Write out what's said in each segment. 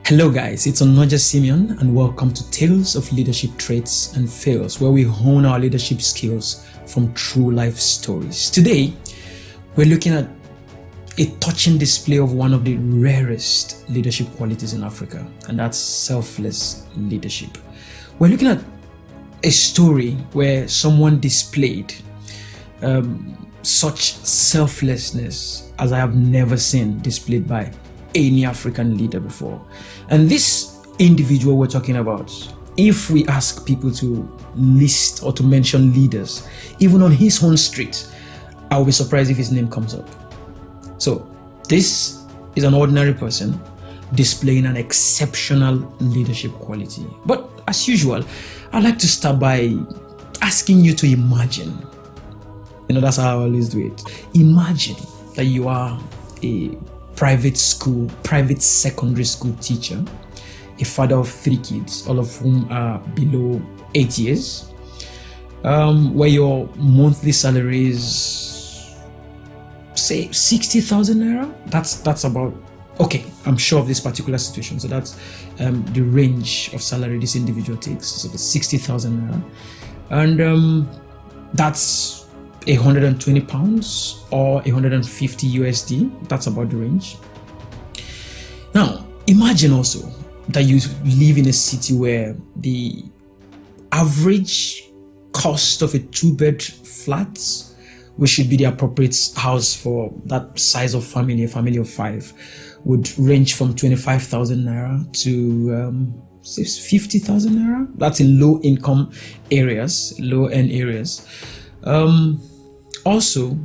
Hello guys, it's Onoja Simeon and welcome to Tales of Leadership Traits and Fails, where we hone our leadership skills from true life stories. Today, we're looking at a touching display of one of the rarest leadership qualities in Africa, and that's selfless leadership. We're looking at a story where someone displayed such selflessness as I have never seen displayed by any African leader before. And this individual we're talking about, if we ask people to list or to mention leaders, even on his own street, I'll be surprised if his name comes up. So this is an ordinary person displaying an exceptional leadership quality. But as usual, I'd like to start by asking you to imagine. That's how I always do it. Imagine that you are a private secondary school teacher, a father of 3 kids, all of whom are below 8 years, where your monthly salary is, say, 60,000 naira. That's about, okay, I'm sure of this particular situation. So that's the range of salary this individual takes. So the 60,000 naira. And that's 120 pounds or 150 USD. That's about the range. Now, imagine also that you live in a city where the average cost of a 2-bed flat, which should be the appropriate house for that size of family, a family of 5, would range from 25,000 naira to 50,000 naira. That's in low-income areas, low-end areas. Also,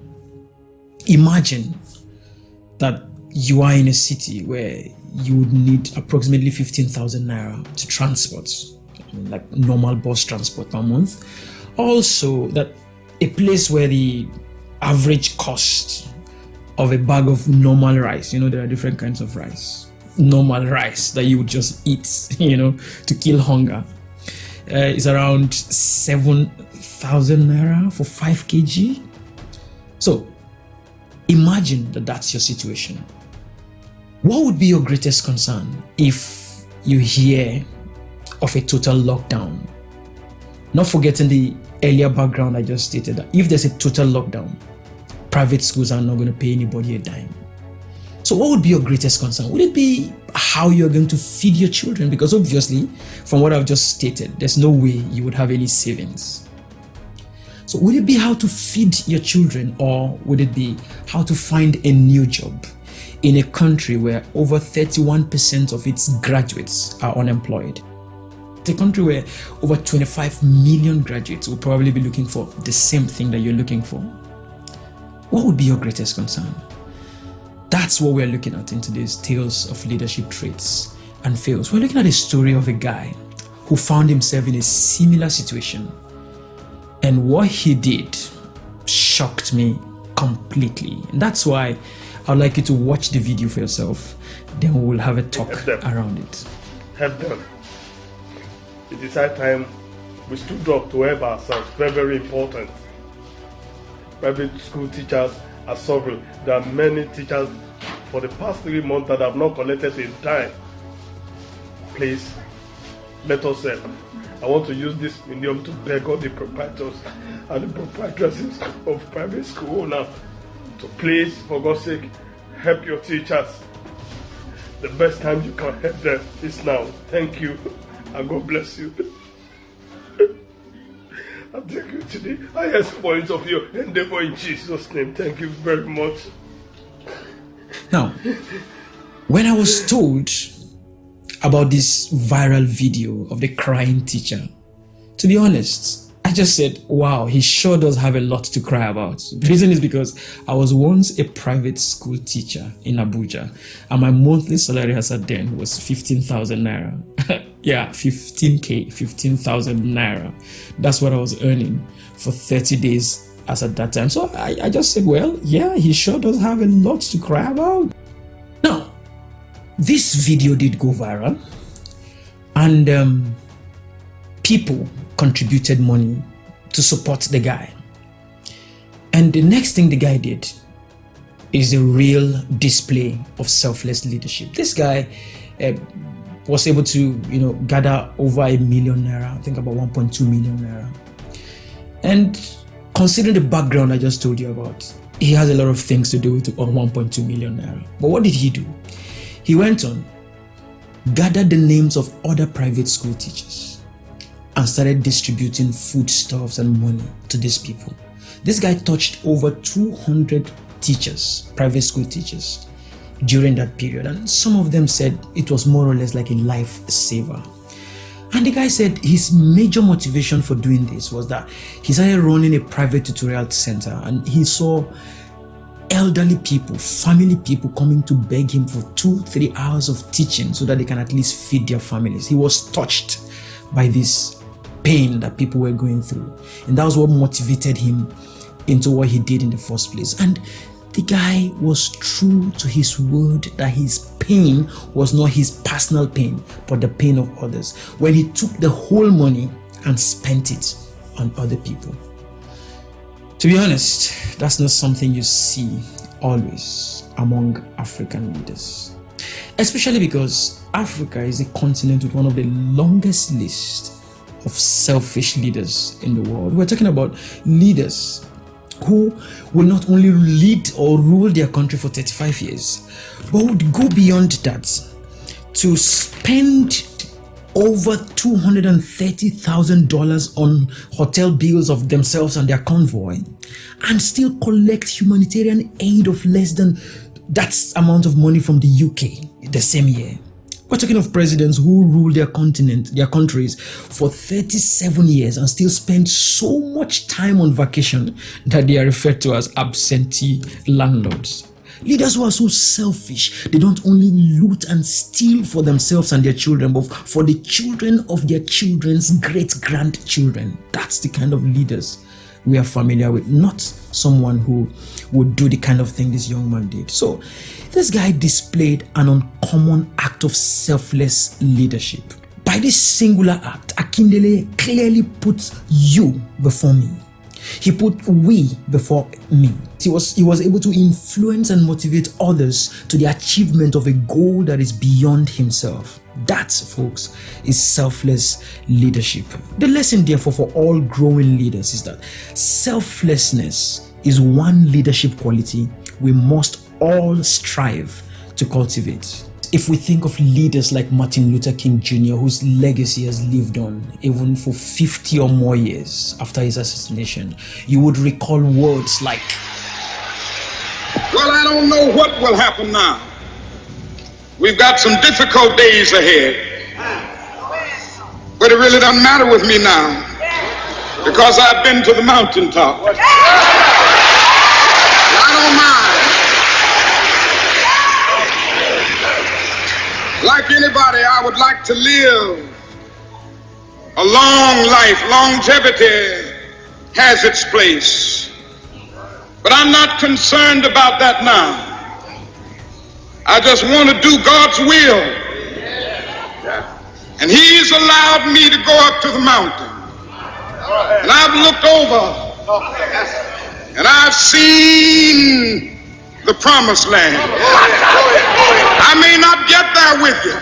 imagine that you are in a city where you would need approximately 15,000 naira to transport, like normal bus transport per month. Also, that a place where the average cost of a bag of normal rice, there are different kinds of rice, normal rice that you would just eat, to kill hunger, is around 7,000 naira for 5 kg. So imagine that that's your situation. What would be your greatest concern if you hear of a total lockdown? Not forgetting the earlier background I just stated, that if there's a total lockdown, private schools are not going to pay anybody a dime. So what would be your greatest concern? Would it be how you're going to feed your children? Because obviously, from what I've just stated, there's no way you would have any savings. So would it be how to feed your children, or would it be how to find a new job in a country where over 31% of its graduates are unemployed? It's a country where over 25 million graduates will probably be looking for the same thing that you're looking for. What would be your greatest concern? That's what we're looking at in today's Tales of Leadership Traits and Fails. We're looking at a story of a guy who found himself in a similar situation. And what he did shocked me completely. And that's why I'd like you to watch the video for yourself. Then we will have a talk around it. Help them. It is high time we stood up to help ourselves. Very, very important. Private school teachers are suffering. There are many teachers for the past 3 months that have not collected a dime. Please, let us help. I want to use this medium to beg all the proprietors and the proprietresses of private school owners to please, for God's sake, help your teachers. The best time you can help them is now. Thank you, and God bless you. I take you to the highest point of your endeavor in Jesus' name. Thank you very much. Now, when I was told about this viral video of the crying teacher, to be honest, I just said, wow, he sure does have a lot to cry about. The reason is because I was once a private school teacher in Abuja, and my monthly salary as at then was 15,000 naira. Yeah, 15,000 naira. That's what I was earning for 30 days as at that time. So I just said, well, yeah, he sure does have a lot to cry about. Now, this video did go viral, and people contributed money to support the guy. And the next thing the guy did is a real display of selfless leadership. This guy was able to, gather over ₦1 million, I think about 1.2 million naira. And considering the background I just told you about, he has a lot of things to do with 1.2 million naira. But what did he do? He went on, gathered the names of other private school teachers, and started distributing foodstuffs and money to these people. This guy touched over 200 teachers, private school teachers, during that period, and some of them said it was more or less like a lifesaver. And the guy said his major motivation for doing this was that he started running a private tutorial center, and he saw elderly people, family people coming to beg him for 2-3 hours of teaching so that they can at least feed their families. He was touched by this pain that people were going through, and that was what motivated him into what he did in the first place. And the guy was true to his word that his pain was not his personal pain, but the pain of others, when he took the whole money and spent it on other people. To be honest, that's not something you see always among African leaders, especially because Africa is a continent with one of the longest lists of selfish leaders in the world. We're talking about leaders who will not only lead or rule their country for 35 years, but would go beyond that to spend over $230,000 on hotel bills of themselves and their convoy, and still collect humanitarian aid of less than that amount of money from the UK the same year. We're talking of presidents who rule their continent, their countries for 37 years and still spend so much time on vacation that they are referred to as absentee landlords. Leaders who are so selfish, they don't only loot and steal for themselves and their children, but for the children of their children's great-grandchildren. That's the kind of leaders we are familiar with, not someone who would do the kind of thing this young man did. So this guy displayed an uncommon act of selfless leadership. By this singular act, Akindele clearly put you before me. He put we before me. He was able to influence and motivate others to the achievement of a goal that is beyond himself. That, folks, is selfless leadership. The lesson, therefore, for all growing leaders is that selflessness is one leadership quality we must all strive to cultivate. If we think of leaders like Martin Luther King Jr., whose legacy has lived on even for 50 or more years after his assassination, you would recall words like, "Well, I don't know what will happen now. We've got some difficult days ahead. But it really doesn't matter with me now, because I've been to the mountaintop. I don't mind. Like anybody, I would like to live a long life. Longevity has its place. But I'm not concerned about that now. I just want to do God's will. And He's allowed me to go up to the mountain. And I've looked over and I've seen the promised land. I may not get there with you,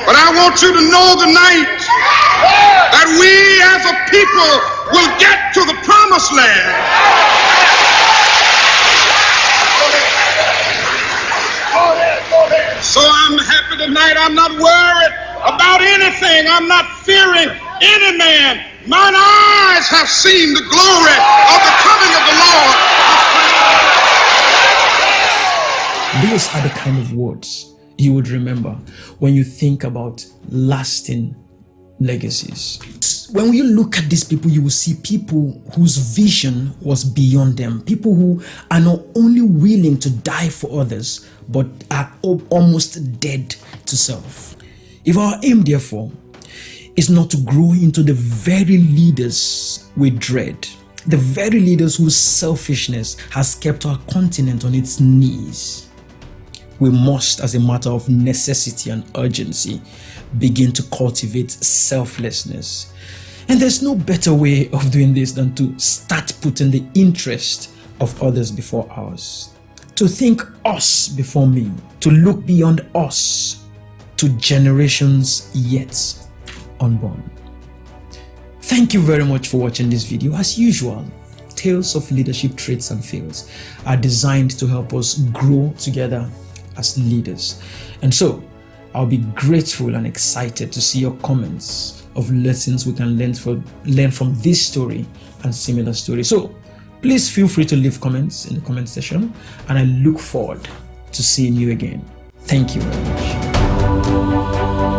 but I want you to know tonight that we as a people will get to the promised land. So I'm happy tonight. I'm not worried about anything. I'm not fearing any man. Mine eyes have seen the glory of the coming of the Lord. Those are the kind of words you would remember when you think about lasting legacies. When you look at these people, you will see people whose vision was beyond them. People who are not only willing to die for others, but are almost dead to self. If our aim, therefore, is not to grow into the very leaders we dread, the very leaders whose selfishness has kept our continent on its knees, we must, as a matter of necessity and urgency, begin to cultivate selflessness. And there's no better way of doing this than to start putting the interest of others before ours. To think us before me, to look beyond us to generations yet unborn. Thank you very much for watching this video. As usual, Tales of Leadership Traits and Fails are designed to help us grow together as leaders. And so, I'll be grateful and excited to see your comments of lessons we can learn from this story and similar stories. So, please feel free to leave comments in the comment section, and I look forward to seeing you again. Thank you very much.